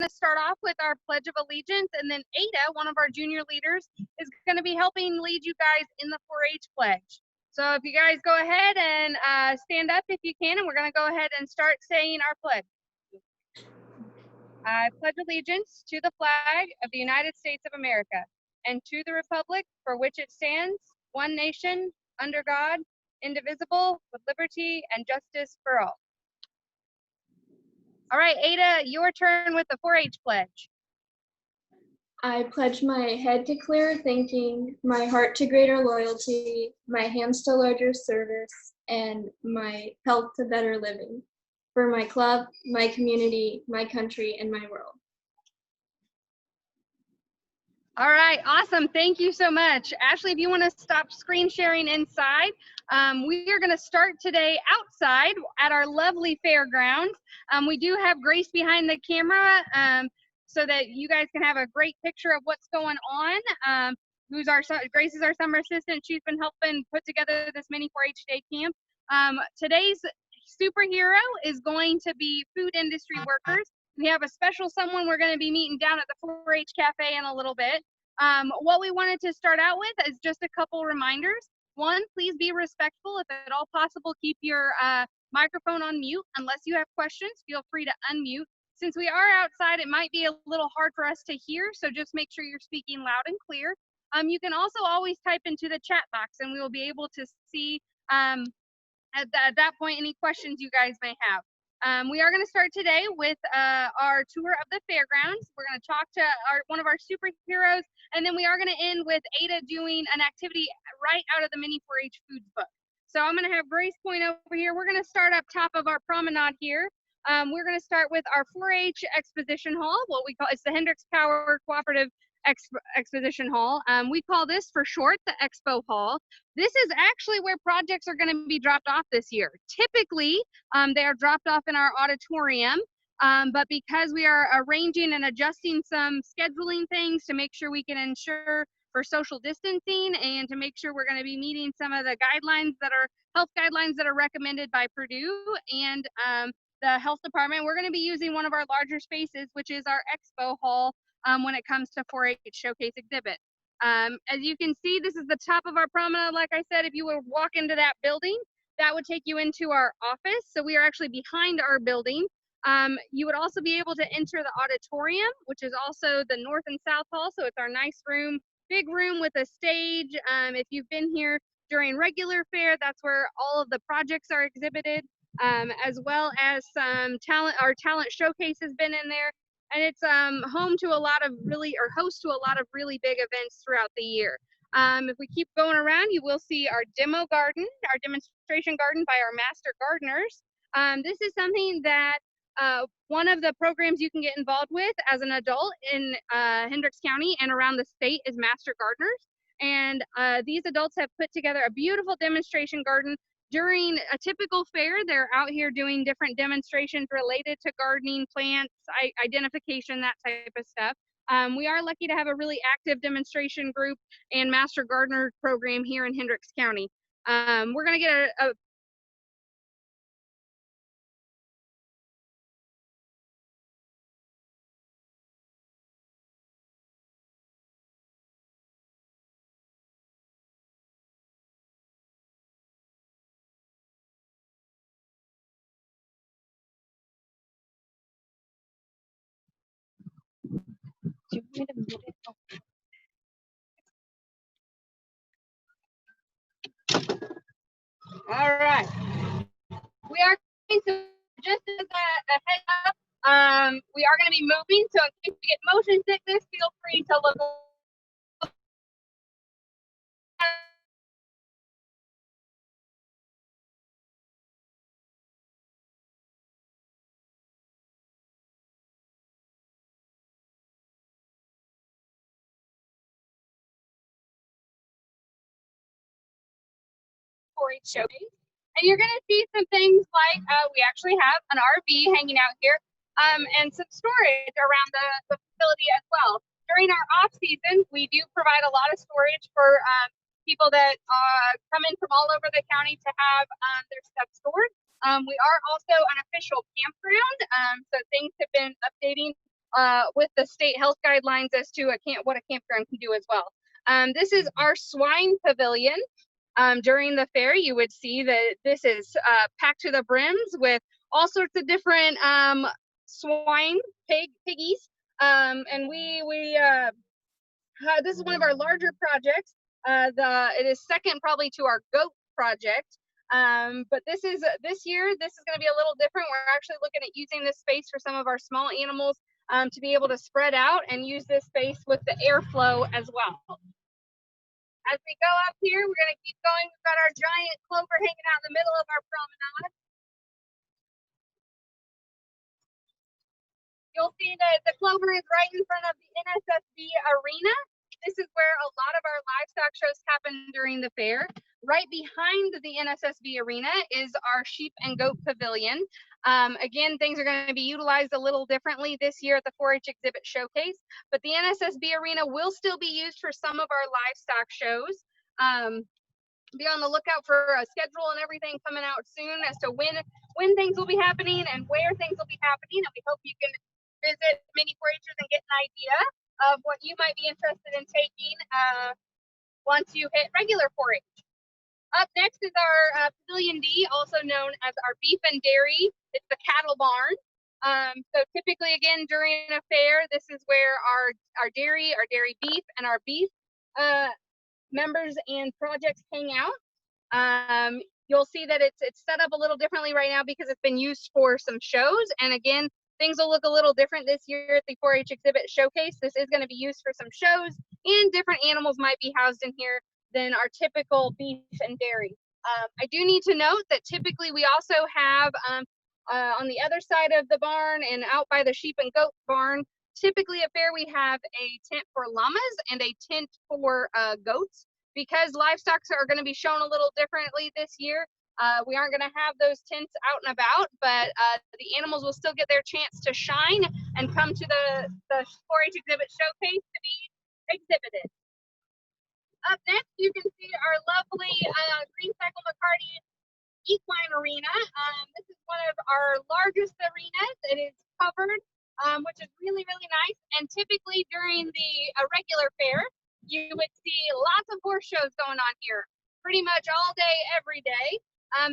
to start off with our Pledge of Allegiance, and then Ada, one of our junior leaders, is going to be helping lead you guys in the 4-H pledge. So if you guys go ahead and stand up if you can, and we're going to go ahead and start saying our pledge. I pledge allegiance to the flag of the United States of America and to the republic for which it stands, one nation, under God, indivisible, with liberty and justice for all. All right, Ada, your turn with the 4-H pledge. I pledge my head to clearer thinking, my heart to greater loyalty, my hands to larger service, and my health to better living. For my club, my community, my country, and my world. All right, awesome. Thank you so much. Ashley, if you want to stop screen sharing inside, we are going to start today outside at our lovely fairgrounds. We do have Grace behind the camera so that you guys can have a great picture of what's going on. Grace is our summer assistant. She's been helping put together this mini 4-H day camp. Today's superhero is going to be food industry workers. We have a special someone we're going to be meeting down at the 4-H Cafe in a little bit. What we wanted to start out with is just a couple reminders. One, please be respectful. If at all possible, keep your microphone on mute. Unless you have questions, feel free to unmute. Since we are outside, it might be a little hard for us to hear, so just make sure you're speaking loud and clear. You can also always type into the chat box, and we will be able to see at that point any questions you guys may have. We are going to start today with our tour of the fairgrounds. We're going to talk to one of our superheroes, and then we are going to end with Ada doing an activity right out of the mini 4-H foods book. So I'm going to have Grace point over here. We're going to start up top of our promenade here. We're going to start with our 4-H exposition hall. It's the Hendricks Cooperative Exposition Hall. We call this for short the Expo Hall. This is actually where projects are going to be dropped off this year. Typically, they are dropped off in our auditorium, but because we are arranging and adjusting some scheduling things to make sure we can ensure for social distancing and to make sure we're going to be meeting some of the health guidelines that are recommended by Purdue and the health department, we're going to be using one of our larger spaces, which is our Expo Hall, when it comes to 4-H showcase exhibit. As you can see, this is the top of our promenade. Like I said, if you would walk into that building, that would take you into our office. So we are actually behind our building. You would also be able to enter the auditorium, which is also the North and South Hall. So it's our nice room, big room with a stage. If you've been here during regular fair, that's where all of the projects are exhibited, as well as some talent. Our talent showcase has been in there. And it's host to a lot of really big events throughout the year. If we keep going around, you will see our demo garden, our demonstration garden by our master gardeners. This is something that one of the programs you can get involved with as an adult in Hendricks County and around the state is master gardeners. And these adults have put together a beautiful demonstration garden. During a typical fair, they're out here doing different demonstrations related to gardening, plants, identification, that type of stuff. We are lucky to have a really active demonstration group and master gardener program here in Hendricks County. We're going to get a All right. We are going to, just as a heads up, we are going to be moving. So in case you get motion sickness, feel free to look. Showcase. And you're going to see some things like we actually have an RV hanging out here and some storage around the facility as well. During our off season, we do provide a lot of storage for people that come in from all over the county to have their stuff stored. We are also an official campground, so things have been updating with the state health guidelines as to what a campground can do as well. This is our swine pavilion. During the fair, you would see that this is packed to the brims with all sorts of different swine, piggies, and this is one of our larger projects. It is second probably to our goat project. But this year, this is going to be a little different. We're actually looking at using this space for some of our small animals to be able to spread out and use this space with the airflow as well. As we go up here, we're going to keep going. We've got our giant clover hanging out in the middle of our promenade. You'll see that the clover is right in front of the NSSB arena. This is where a lot of our livestock shows happen during the fair. Right behind the NSSB arena is our sheep and goat pavilion. Again, things are going to be utilized a little differently this year at the 4-H exhibit showcase, but the NSSB arena will still be used for some of our livestock shows. Be on the lookout for a schedule and everything coming out soon as to when things will be happening and where things will be happening. And we hope you can visit many 4-Hers and get an idea of what you might be interested in taking once you hit regular 4-H. Up next is our Pavilion D, also known as our beef and dairy. It's the cattle barn. So typically, again, during a fair, this is where our dairy beef, and our beef members and projects hang out. You'll see that it's set up a little differently right now because it's been used for some shows. And again, things will look a little different this year at the 4-H exhibit showcase. This is going to be used for some shows, and different animals might be housed in here than our typical beef and dairy. I do need to note that typically we also have on the other side of the barn and out by the sheep and goat barn, typically at fair we have a tent for llamas and a tent for goats. Because livestock are going to be shown a little differently this year, we aren't going to have those tents out and about, but the animals will still get their chance to shine and come to the 4-H exhibit showcase to be exhibited. Up next, you can see our lovely Green Cycle McCarty Equine Arena. This is one of our largest arenas. It is covered, which is really, really nice. And typically during the regular fair, you would see lots of horse shows going on here, pretty much all day, every day.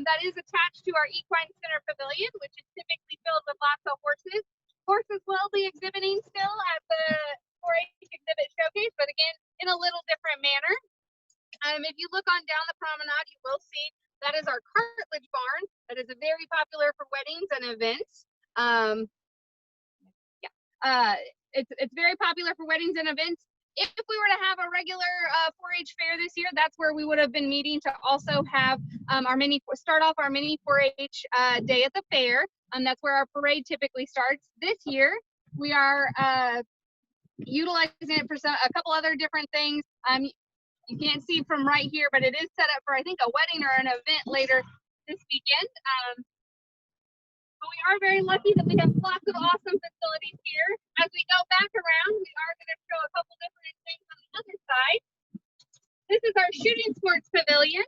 That is attached to our Equine Center Pavilion, which is typically filled with lots of horses. Horses will be exhibiting still at the 4-H exhibit showcase, but again, in a little different manner. If you look on down the promenade, you will see that is our cartilage barn. That is very popular for weddings and events. It's very popular for weddings and events. If we were to have a regular 4-H fair this year, that's where we would have been meeting to also have start off our mini 4-H day at the fair. That's where our parade typically starts. This year, we are utilizing it for a couple other different things. You can't see from right here, but it is set up for, I think, a wedding or an event later this weekend. But we are very lucky that we have lots of awesome facilities here. As we go back around, we are going to show a couple different things on the other side. This is our shooting sports pavilion.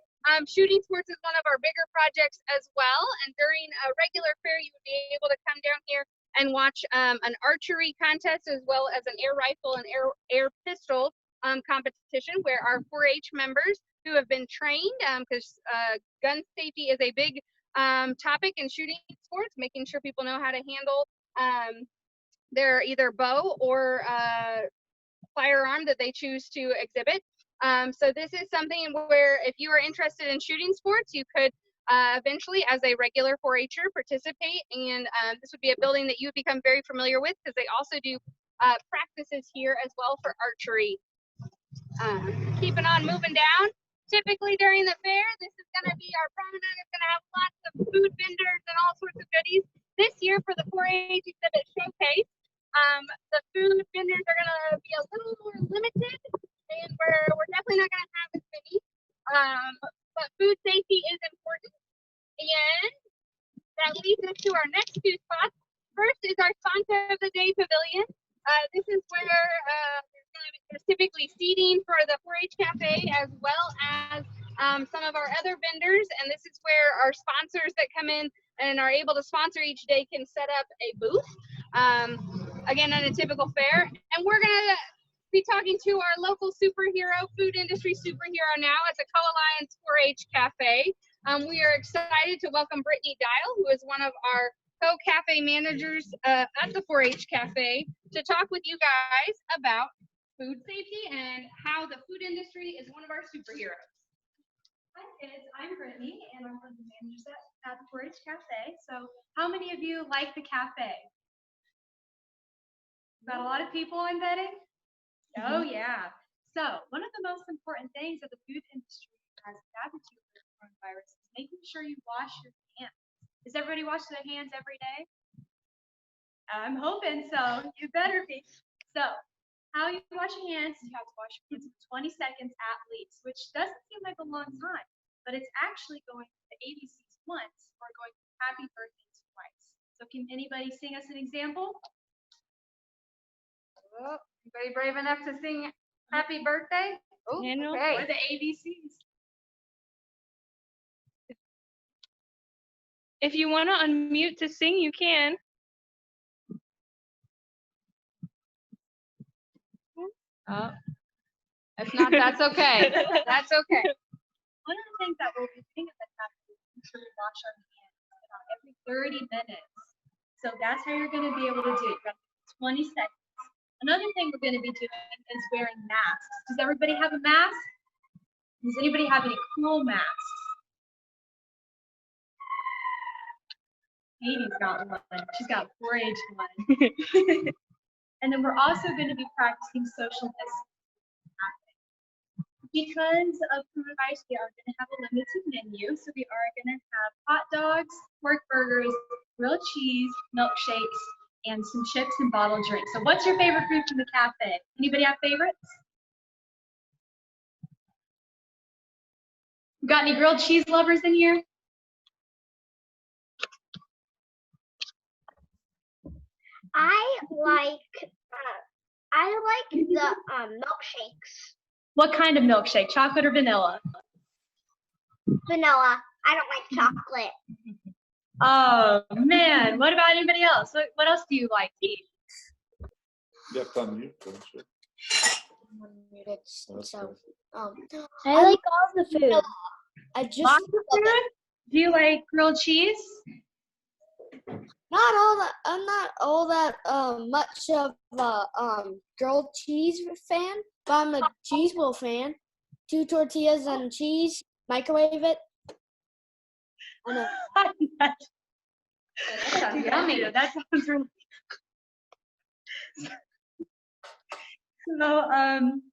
Shooting sports is one of our bigger projects as well. And during a regular fair, you would be able to come down here and watch an archery contest as well as an air rifle and air pistol competition, where our 4-H members who have been trained, because gun safety is a big topic in shooting sports, making sure people know how to handle their either bow or firearm that they choose to exhibit. So this is something where if you are interested in shooting sports, you could eventually, as a regular 4-Her, participate. And this would be a building that you would become very familiar with, because they also do practices here as well for archery. Keeping on moving down. Typically during the fair, this is going to be our promenade. It's going to have lots of food vendors and all sorts of goodies. This year for the 4-H exhibit showcase, the food vendors are going to be a little more limited, and we're definitely not going to have as many. But food safety is important. And that leads us to our next two spots. First is our Sponsor of the Day Pavilion. This is where there's typically seating for the 4-H Cafe as well as some of our other vendors. And this is where our sponsors that come in and are able to sponsor each day can set up a booth. again, at a typical fair. And we're going to be talking to our local superhero, food industry superhero now at the Cull Alliance 4-H Cafe. We are excited to welcome Brittney Dial, who is one of our co-cafe managers at the 4-H Cafe, to talk with you guys about food safety and how the food industry is one of our superheroes. Hi kids, I'm Brittney and I'm one of the managers at the 4-H Cafe. So how many of you like the cafe? Got a lot of people, I'm betting? Oh yeah. So one of the most important things that the food industry has adapted to for coronavirus is making sure you wash your hands. Does everybody wash their hands every day? I'm hoping so. You better be. So how you wash your hands is you have to wash your hands for 20 seconds at least, which doesn't seem like a long time, but it's actually going to the ABCs once or going to happy birthdays twice. So can anybody sing us an example? Oh, anybody brave enough to sing happy birthday? Oh, Or the ABCs. If you want to unmute to sing, you can. Oh, if not, that's okay. That's okay. One of the things that we'll be doing at the cafe is make sure we wash our hands about every 30 minutes. So that's how you're going to be able to do it. You're going to 20 seconds. Another thing we're going to be doing is wearing masks. Does everybody have a mask? Does anybody have any cool masks? Katie's got one. She's got a 4-H one. And then we're also going to be practicing social distancing. Because of coronavirus, we are going to have a limited menu. So we are going to have hot dogs, pork burgers, grilled cheese, milkshakes, and some chips and bottled drinks. So what's your favorite food from the cafe? Anybody have favorites? Got any grilled cheese lovers in here? I like the milkshakes. What kind of milkshake? Chocolate or vanilla? Vanilla. I don't like chocolate. Oh man, what about anybody else? What else do you like to eat? You have to unmute, don't you? I like all the food. I just Lots of food? Do you like grilled cheese? Not all that. I'm not all that much of a grilled cheese fan, but I'm a cheese wheel fan. 2 tortillas and cheese. Microwave it. I know. That sounds yummy. That sounds really. So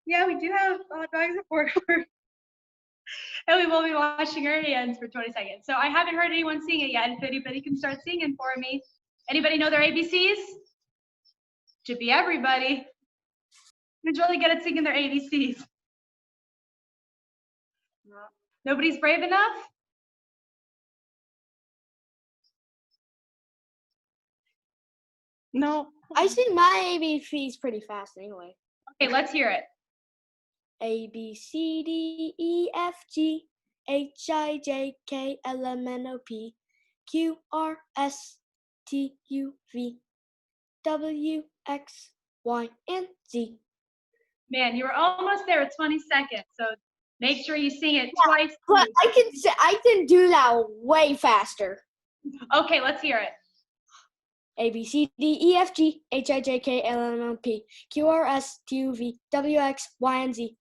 yeah, we do have hot dogs at Fort Worth. And we will be washing our hands for 20 seconds. So I haven't heard anyone sing it yet. If anybody can start singing for me. Anybody know their ABCs? Should be everybody. Who's really good at singing their ABCs? No. Nobody's brave enough? No. I sing my ABCs pretty fast anyway. Okay, let's hear it. A B C D E F G H I J K L M N O P Q R S T U V W X Y and Z. Man, you were almost there at 20 seconds. So make sure you sing it twice. But I can do that way faster. Okay, let's hear it. A B C D E F G H I J K L M N O P Q R S T U V W X Y and Z.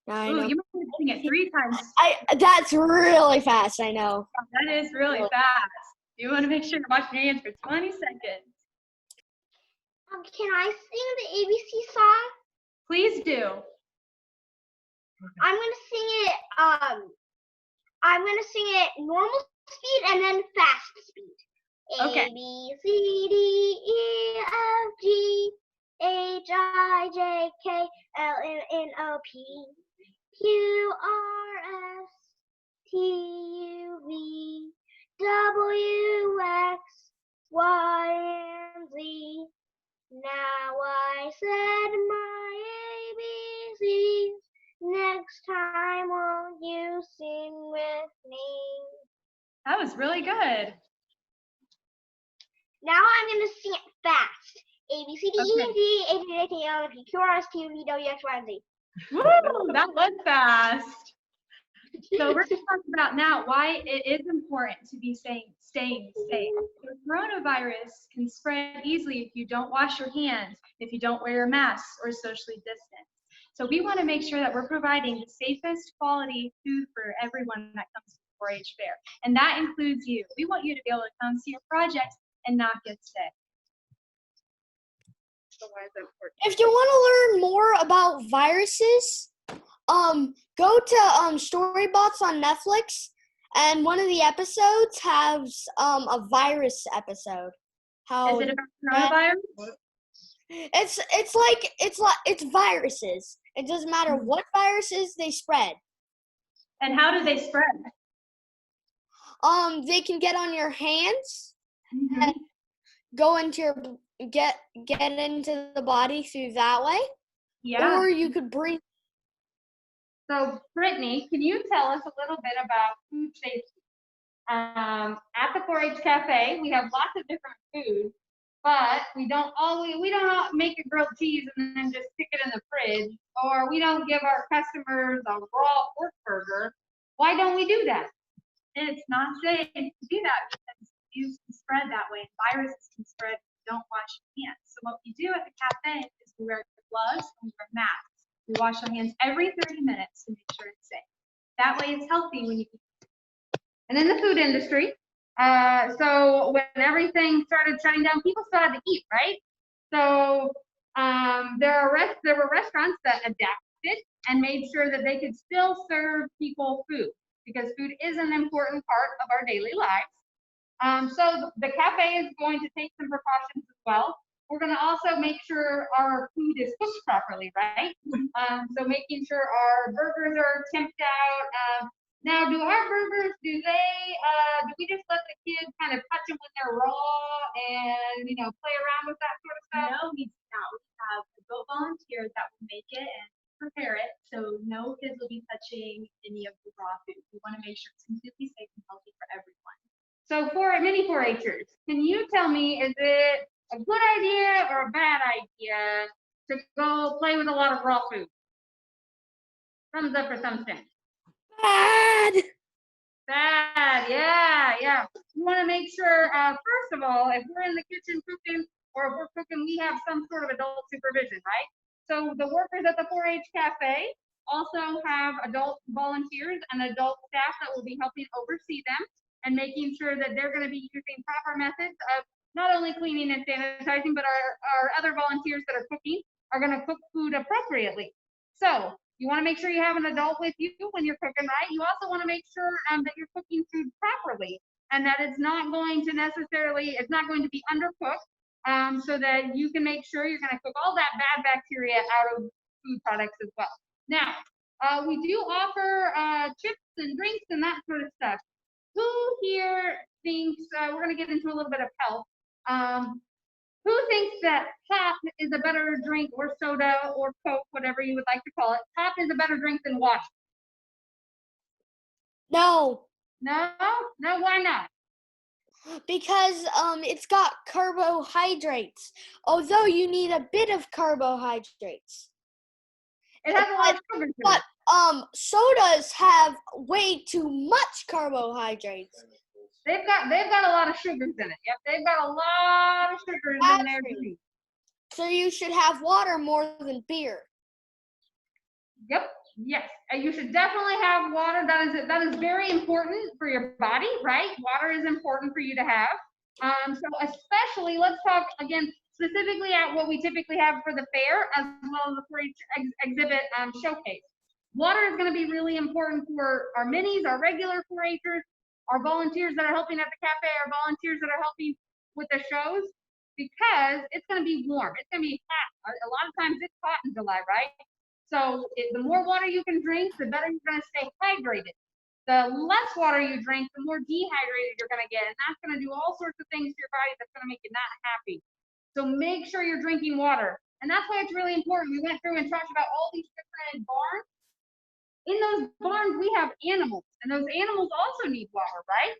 I Ooh, know. you must have sing it 3 times. That's really fast, I know. That is really fast. You want to make sure you're washing your hands for 20 seconds. Can I sing the ABC song? Please do. I'm gonna sing it normal speed and then fast speed. Okay. A B C D E F G H I J K L M N O P Q R S T U V W X Y and Z. Now I said my ABCs. Next time, won't you sing with me? That was really good. Now I'm going to sing it fast. A, B, C, D, E, F, Okay. G, H, I, J, K, L, M, N, O, P, Q, R, S, T, U, V, W, X, Y, and Z. Woo, that was fast. So we're going to talk about now why it is important to be staying safe. The coronavirus can spread easily if you don't wash your hands, if you don't wear a mask or socially distance. So we want to make sure that we're providing the safest quality food for everyone that comes to the 4-H fair. And that includes you. We want you to be able to come see your projects and not get sick. So why is that important? If you want to learn more about viruses, go to Storybots on Netflix, and one of the episodes has a virus episode. Is it about coronavirus? It's viruses. It doesn't matter what viruses they spread. And how do they spread? They can get on your hands Mhm. and go into your get into the body through that way. Yeah. Or you could breathe. So, Brittany, can you tell us a little bit about food safety? At the 4-H Cafe, we have lots of different foods, but we don't make a grilled cheese and then just stick it in the fridge, or we don't give our customers a raw pork burger. Why don't we do that? It's not safe to do that because you can spread that way. Viruses can spread if you don't wash your hands. So what we do at the cafe is we wear gloves and we wear masks. We wash our hands every 30 minutes to make sure it's safe. That way it's healthy when you eat. And in the food industry, so when everything started shutting down, people still had to eat, right? So there were restaurants that adapted and made sure that they could still serve people food, because food is an important part of our daily lives. So the cafe is going to take some precautions as well. We're going to also make sure our food is cooked properly, right? So making sure our burgers are temped out. Now, do our burgers, do we just let the kids kind of touch them when they're raw and, play around with that sort of stuff? No, we do not. We have adult volunteers that will make it and prepare it. So no kids will be touching any of the raw food. We want to make sure it's completely safe and healthy for everyone. So for mini 4-Hers, can you tell me, is it a good idea or a bad idea to go play with a lot of raw food? Thumbs up or thumbs down? Bad. Bad, yeah. We want to make sure, first of all, if we're in the kitchen cooking or if we're cooking, we have some sort of adult supervision, right? So the workers at the 4-H Cafe also have adult volunteers and adult staff that will be helping oversee them and making sure that they're going to be using proper methods of not only cleaning and sanitizing, but our other volunteers that are cooking are going to cook food appropriately. So you want to make sure you have an adult with you when you're cooking, right? You also want to make sure that you're cooking food properly and that it's not going to be undercooked, so that you can make sure you're going to cook all that bad bacteria out of food products as well. Now, we do offer chips and drinks and that sort of stuff. Who here thinks, we're going to get into a little bit of health. Who thinks that pop is a better drink, or soda or Coke, whatever you would like to call it? Pop is a better drink than water. No, No, why not? because it's got carbohydrates. Although you need a bit of carbohydrates. It has a lot of sugar to it. But sodas have way too much carbohydrates. They've got a lot of sugars in it. Yep, they've got a lot of sugars in their drink. So you should have water more than beer. Yep. Yes. You should definitely have water. That is very important for your body, right? Water is important for you to have. So especially, let's talk again specifically at what we typically have for the fair as well as the 4-H exhibit showcase. Water is going to be really important for our minis, our regular 4-Hers, our volunteers that are helping at the cafe, our volunteers that are helping with the shows, because it's going to be warm. It's going to be hot. A lot of times it's hot in July, right? So the more water you can drink, the better you're going to stay hydrated. The less water you drink, the more dehydrated you're going to get. And that's going to do all sorts of things to your body that's going to make you not happy. So make sure you're drinking water. And that's why it's really important. We went through and talked about all these different barns. In those barns, we have animals. And those animals also need water, right?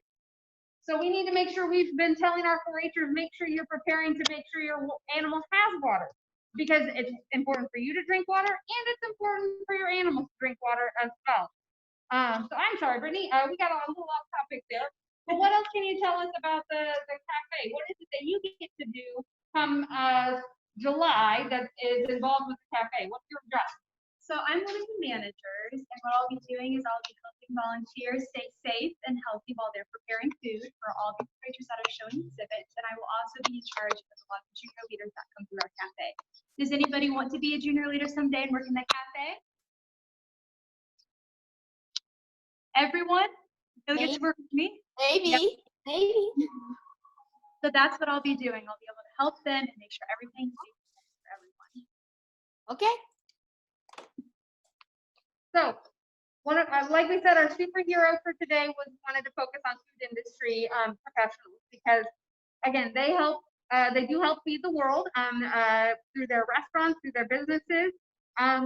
So we need to make sure we've been telling our 4-Hers, make sure you're preparing to make sure your animal has water, because it's important for you to drink water and it's important for your animals to drink water as well. So I'm sorry, Brittany, we got a little off topic there. But what else can you tell us about the cafe? What is it that you get to do come July that is involved with the cafe? What's your job? So I'm one of the managers, and what I'll be doing is I'll be helping volunteers stay safe and healthy while they're preparing food for all the creatures that are showing exhibits, and I will also be in charge of a lot of junior leaders that come through our cafe. Does anybody want to be a junior leader someday and work in the cafe? Everyone? You'll get to work with me? Maybe. Yep. Maybe. So that's what I'll be doing. I'll be able to help them and make sure everything's safe for everyone. Okay. So, like we said, our superhero for today wanted to focus on food industry professionals, because again, they do help feed the world through their restaurants, through their businesses.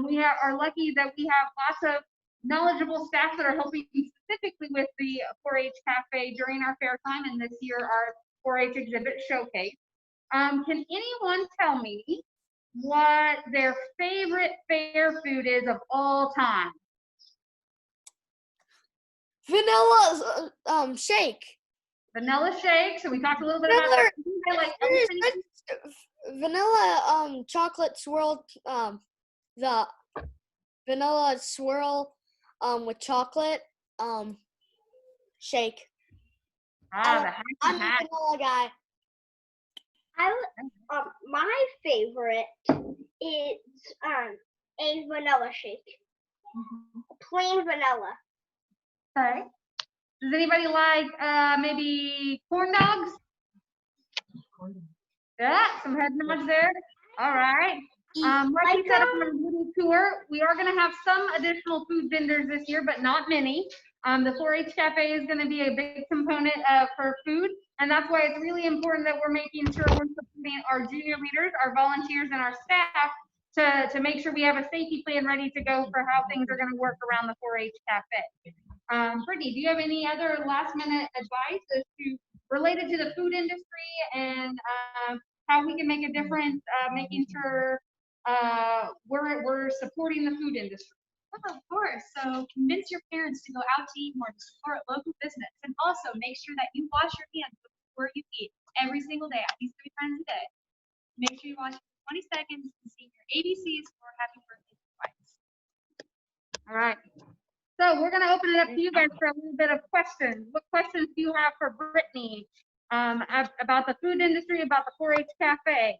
We are lucky that we have lots of knowledgeable staff that are helping specifically with the 4-H Cafe during our fair time, and this year our 4-H exhibit showcase. Can anyone tell me what their favorite fair food is of all time? Vanilla shake. Vanilla shake. So we talked a little bit about that. Vanilla chocolate swirl, the vanilla swirl with chocolate shake. I'm a vanilla guy. My favorite is a vanilla shake. Plain vanilla. Okay. Does anybody like maybe corn dogs? Yeah, some head nods there. All right. Like we said on our little tour, we are going to have some additional food vendors this year, but not many. The 4-H Cafe is going to be a big component for food, and that's why it's really important that we're making sure we're supporting our junior leaders, our volunteers, and our staff to make sure we have a safety plan ready to go for how things are going to work around the 4-H Cafe. Brittany, do you have any other last minute advice related to the food industry and how we can make a difference, making sure we're supporting the food industry? Oh, of course. So convince your parents to go out to eat more, to support local business, and also make sure that you wash your hands before you eat every single day, at least 3 times a day. Make sure you wash for 20 seconds and sing your ABCs for happy birthday twice. All right. So we're going to open it up to you guys for a little bit of questions. What questions do you have for Brittany about the food industry, about the 4-H Cafe?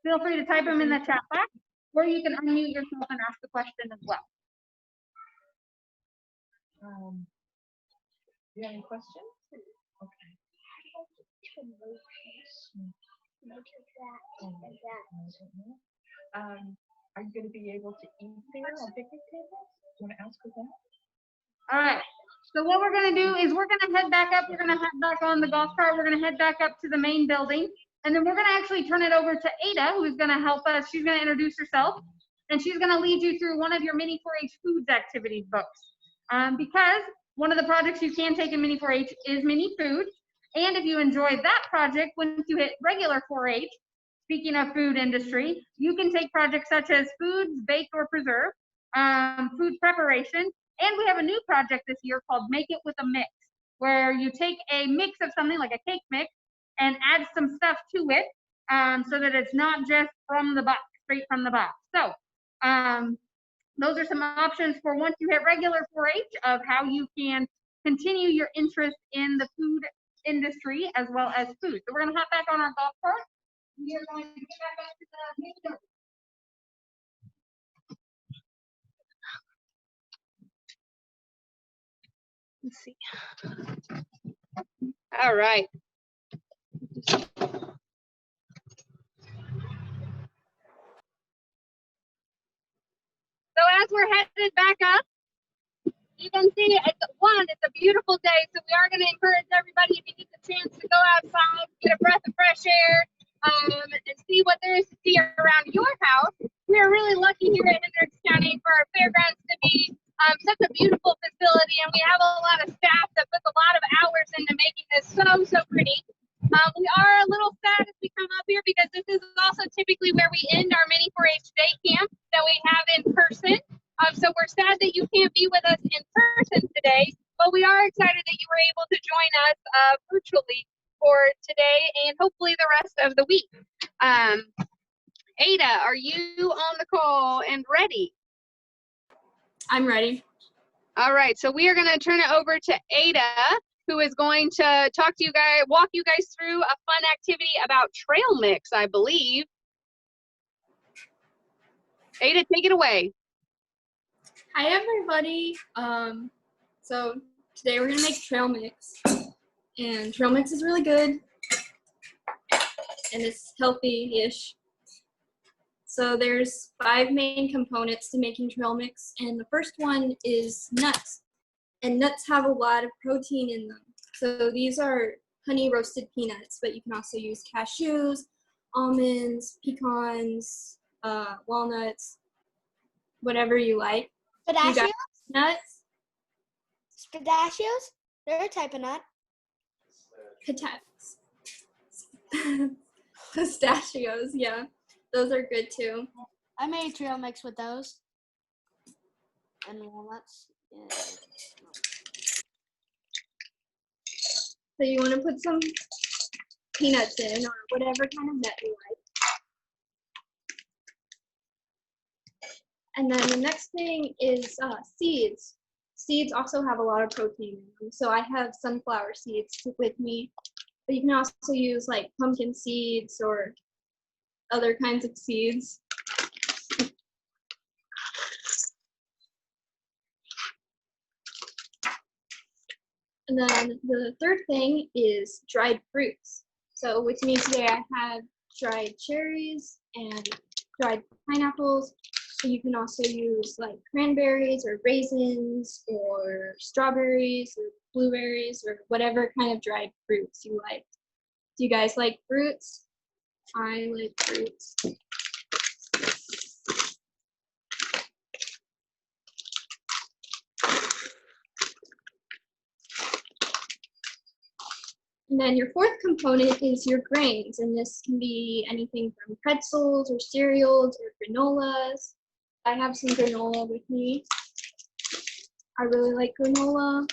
Feel free to type them in the chat box, or you can unmute yourself and ask the question as well. Do you have any questions? Okay. Are you going to be able to eat there on picnic tables? Do you want to ask her that? All right. So what we're going to do is we're going to head back up. We're going to head back on the golf cart. We're going to head back up to the main building. And then we're going to actually turn it over to Ada, who's going to help us. She's going to introduce herself, and she's going to lead you through one of your mini 4-H foods activities books. Because one of the projects you can take in mini 4-H is mini foods. And if you enjoyed that project, once you hit regular 4-H, speaking of food industry, you can take projects such as foods, baked or preserved, food preparation, and we have a new project this year called Make It with a Mix, where you take a mix of something like a cake mix and add some stuff to it so that it's not just from the box, straight from the box. So those are some options for once you hit regular 4-H of how you can continue your interest in the food industry as well as food. So we're going to hop back on our golf cart. We are going to get back up to the main building. Let's see. All right. So as we're headed back up, you can see it's a beautiful day. So we are going to encourage everybody, if you get the chance to go outside, get a breath of fresh air, and see what there is to see around your house. We are really lucky here at Hendricks County for our fairgrounds to be such a beautiful facility, and we have a lot of staff that puts a lot of hours into so pretty. We are a little sad as we come up here because this is also typically where we end our mini 4-H day camp that we have in person. So we're sad that you can't be with us in person today, but we are excited that you were able to join us virtually for today and hopefully the rest of the week. Ada, are you on the call and ready? I'm ready. All right, so we are going to turn it over to Ada, who is going to walk you guys through a fun activity about trail mix, I believe. Ada, take it away. Hi everybody. So today we're gonna make trail mix, and trail mix is really good, and it's healthy-ish. So there's 5 main components to making trail mix, and the first one is nuts, and nuts have a lot of protein in them. So these are honey roasted peanuts, but you can also use cashews, almonds, pecans, walnuts, whatever you like. Pistachios? Nuts, Pistachios? They're a type of nut. pistachios, yeah, those are good too. I made trail mix with those. And walnuts. Yeah. So you want to put some peanuts in, or whatever kind of nut you like. And then the next thing is seeds. Seeds also have a lot of protein in them. So I have sunflower seeds with me, but you can also use like pumpkin seeds or other kinds of seeds. And then the third thing is dried fruits. So with me today I have dried cherries and dried pineapples. So you can also use like cranberries or raisins or strawberries or blueberries or whatever kind of dried fruits you like. Do you guys like fruits? I like fruits. And then your fourth component is your grains, and this can be anything from pretzels or cereals or granolas. I have some granola with me. I really like granola.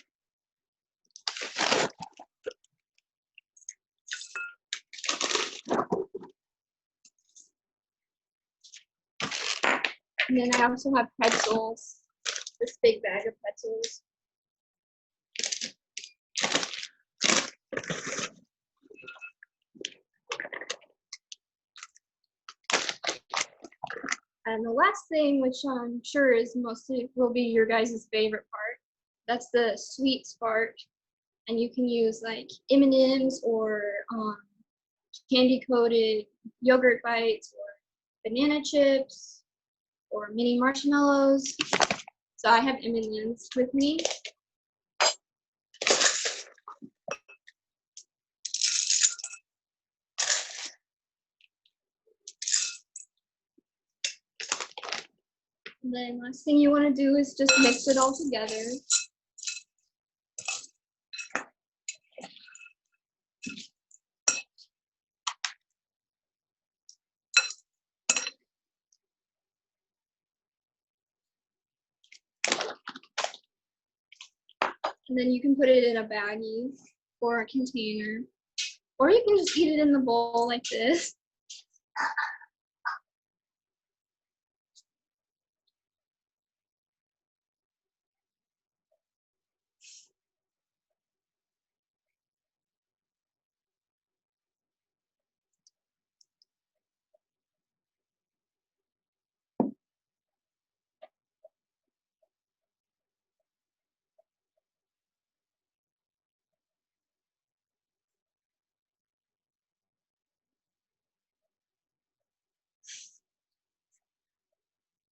And then I also have pretzels, this big bag of pretzels. And the last thing, which I'm sure is mostly will be your guys' favorite part, that's the sweets part. And you can use like M&Ms or candy-coated yogurt bites or banana chips or mini marshmallows. So I have M&Ms with me. And then last thing you want to do is just mix it all together. And then you can put it in a baggie or a container, or you can just eat it in the bowl like this.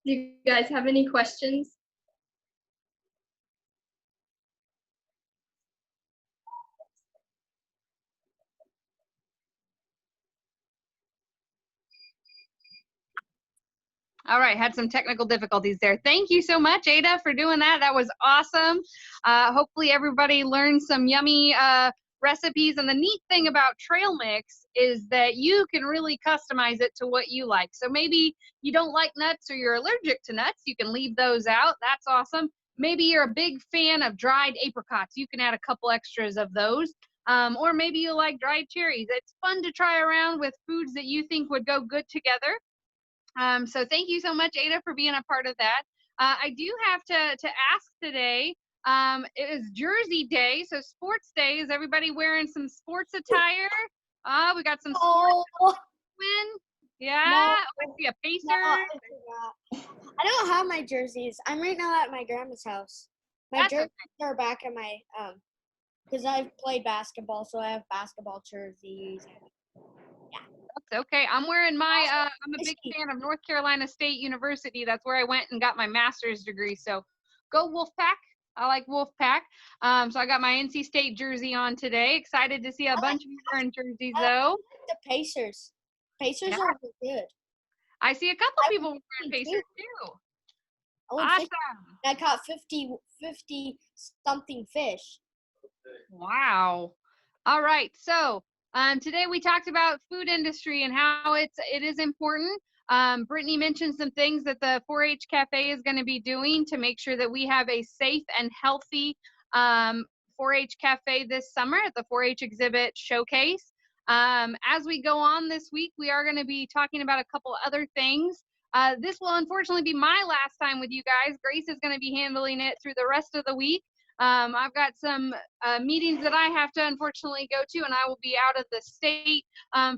Do you guys have any questions? All right, had some technical difficulties there. Thank you so much, Ada, for doing that. That was awesome. Hopefully everybody learned some yummy recipes. And the neat thing about trail mix is that you can really customize it to what you like. So maybe you don't like nuts or you're allergic to nuts, you can leave those out. That's awesome. Maybe you're a big fan of dried apricots, you can add a couple extras of those. Or maybe you like dried cherries. It's fun to try around with foods that you think would go good together. So thank you so much, Ada, for being a part of that. I do have to ask today, it is Jersey Day, so sports day. Is everybody wearing some sports attire? We got some sports win. Yeah, No. I see a Pacer. No, I forgot. I don't have my jerseys. I'm right now at my grandma's house. My That's jerseys are back at my because I've played basketball, so I have basketball jerseys. That's okay. I'm wearing my, I'm a big fan of North Carolina State University. That's where I went and got my master's degree. So go Wolfpack. I like Wolfpack. So I got my NC State jersey on today. Excited to see a bunch of you wearing jerseys though. The Pacers. Pacers are really good. I see a couple people wearing Pacers too. Awesome. I caught 50 something fish. Wow. All right. So today we talked about food industry and how it is important. Brittany mentioned some things that the 4-H Cafe is going to be doing to make sure that we have a safe and healthy 4-H Cafe this summer at the 4-H exhibit showcase. As we go on this week, we are going to be talking about a couple other things. This will unfortunately be my last time with you guys. Grace is going to be handling it through the rest of the week. I've got some meetings that I have to unfortunately go to, and I will be out of the state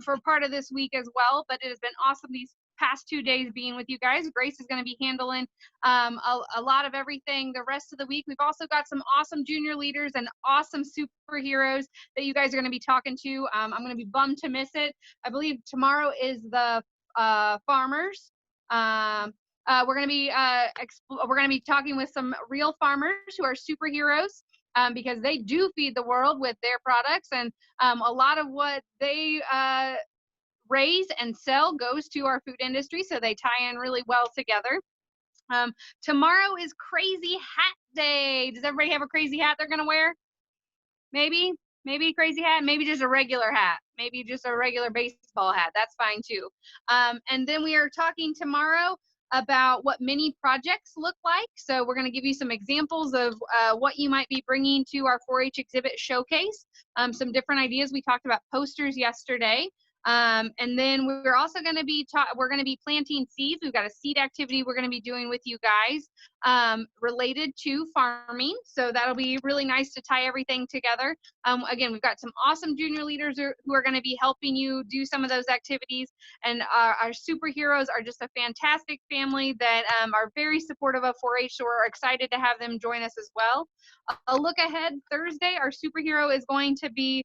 for part of this week as well. But it has been awesome these past 2 days being with you guys. Grace is going to be handling a lot of everything the rest of the week. We've also got some awesome junior leaders and awesome superheroes that you guys are going to be talking to. I'm going to be bummed to miss it. I believe tomorrow is the farmers. We're going to be talking with some real farmers who are superheroes because they do feed the world with their products, and a lot of what they raise and sell goes to our food industry, so they tie in really well together. Tomorrow is Crazy Hat Day. Does everybody have a crazy hat they're going to wear? Maybe a crazy hat, maybe just a regular hat, maybe just a regular baseball hat. That's fine too. And then we are talking tomorrow about what mini projects look like. So we're going to give you some examples of what you might be bringing to our 4-H exhibit showcase. Some different ideas. We talked about posters yesterday. And then we're also going to be planting seeds. We've got a seed activity we're going to be doing with you guys related to farming. So that'll be really nice to tie everything together. Again, we've got some awesome junior leaders who are going to be helping you do some of those activities. And our superheroes are just a fantastic family that are very supportive of 4-H. So we're excited to have them join us as well. A look ahead, Thursday, our superhero is going to be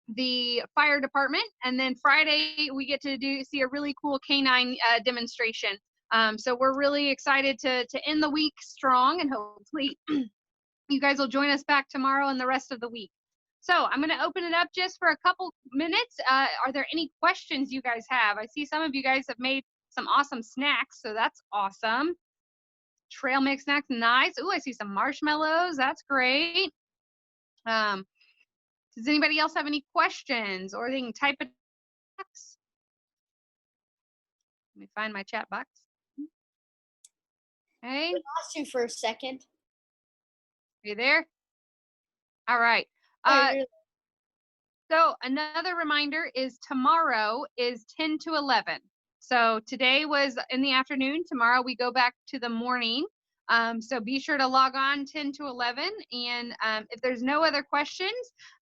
the fire department, and then Friday we get to see a really cool canine demonstration. So we're really excited to end the week strong, and hopefully you guys will join us back tomorrow and the rest of the week. So I'm going to open it up just for a couple minutes. Are there any questions you guys have? I see some of you guys have made some awesome snacks, so that's awesome. Trail mix snacks, nice. Ooh, I see some marshmallows. That's great. Does anybody else have any questions, or they can type it in the box? Let me find my chat box. Okay. I lost you for a second. Are you there? All right. So another reminder is tomorrow is 10 to 11. So today was in the afternoon. Tomorrow we go back to the morning. So be sure to log on 10 to 11. And if there's no other questions,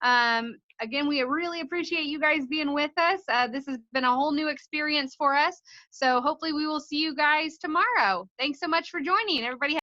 again, we really appreciate you guys being with us. This has been a whole new experience for us. So hopefully we will see you guys tomorrow. Thanks so much for joining. Everybody